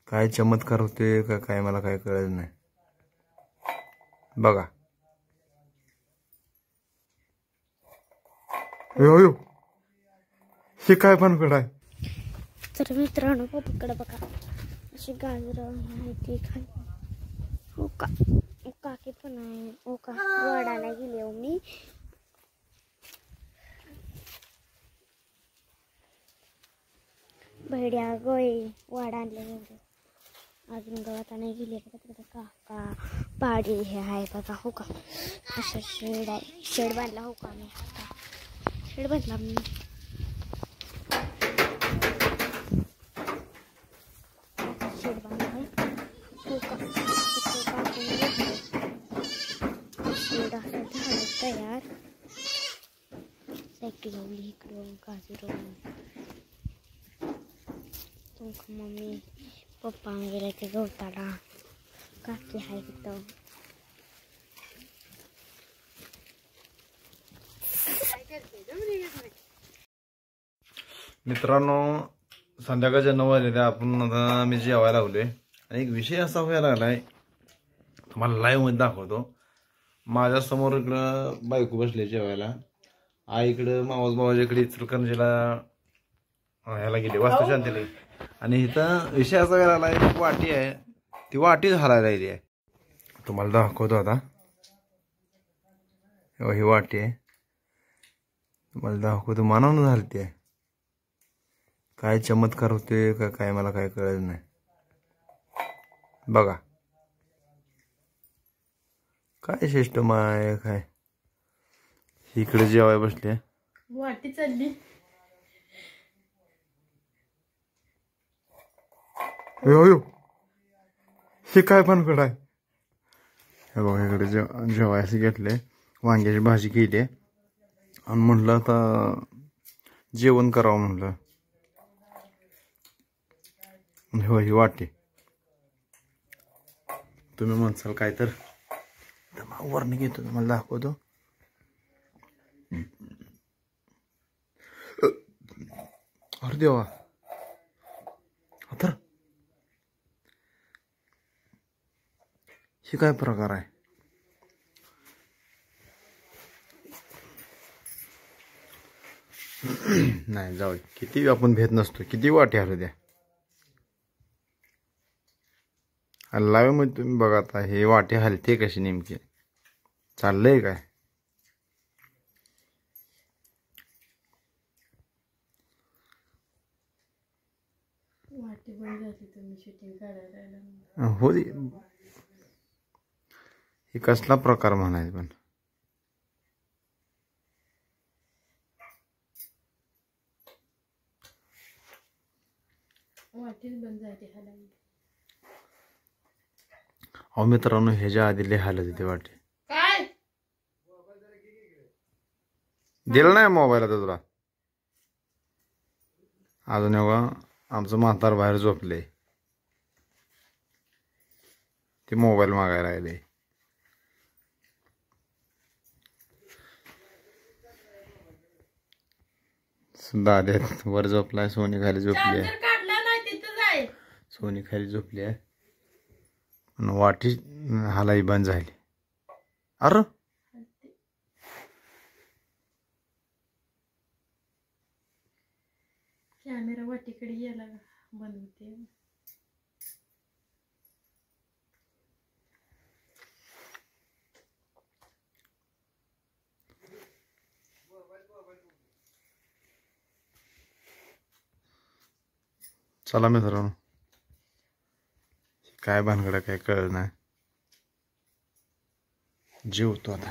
काय चमत्कार होते का काय मला काय कळत नाही बघा। यो हे काय भानगड आहे? तर मित्रांनो पप्पाकडे बघा अशी गाजर माहिती खाली हो का काकी पण आहे हो का वाडाला गेले हो मी भेड्या गोळे वाडा आणले एवढे अजून गावात नाही गेले बघा काका पाडी हे आहे बघा हो का असं शेड आहे शेड बांधला हो का मी शेड बांधला मी शेड बांधला हो का शेड असं झालं तयार सायकल लावली इकडून गाजरून मम्मी पप्पा गेले ते गवताला काकी आहे तिथं मित्रांनो संध्याकाळच्या 9 वाजले आपण आता मी जेवायला लावले आणि एक विषय असा व्हायला लागलाय तुम्हाला लाईव्ह मध्ये दाखवतो। माझ्या समोर इकडं बायको बसले जेवायला आई इकडं मावस भावाच्या इकडे इचलकरंजीला ह्याला गेले वास्तुशांतीला आणि इथं विषय असा व्हायला लागलाय एक वाटी आहे ती वाटीच हलायला गेली आहे तुम्हाला दाखवतो आता ही वाटी आहे तुम्हाला दाखवतो मानवून झालती आहे काय चमत्कार होते का काय मला काय कळत नाही बघा काय सिस्टम आहे काय इकडे जेवाय बसले वाटी चालली यो हे काय भानगड आहे? हे बघा इकडे जेवायला घेतले वांग्याची भाजी केली आणि म्हणलं आता जेवण करावं म्हणलं हो ही वाटी तुम्ही म्हणसाल काय तर वरनं घेतो तुम्हाला दाखवतो अरे देवा तर हे काय प्रकार आहे? नाही जाऊ किती आपण भेट नसतो किती वाटी हलू द्या लाईव्ह मध्ये तुम्ही बघा आता हे वाटी हलते कशी नेमकी चाललंय काय वाटी बंद झाली तुम्ही शूटिंग करायला हो हे कसला प्रकार म्हणायचं पण वाटीच बंद झाली हलायला अहो मित्रांनो ह्याच्या आधी लय हालत होती वाटी काय दिलं नाही मोबाईल आता तुला अजून एवढा आमचं म्हातार बाहेर झोपले ते मोबाईल मागायला लागले दाद्यात वर झोपलाय सोनी खाली झोपली आहे काढला नाही तिथं जाय सोनी खाली झोपली आहे वाटी हालाई बंद झाली अरे कॅमेरा वाटीकडे यायला बंद होते चला मित्रांनो काय भानगड काय कळत नाही जेवतो आता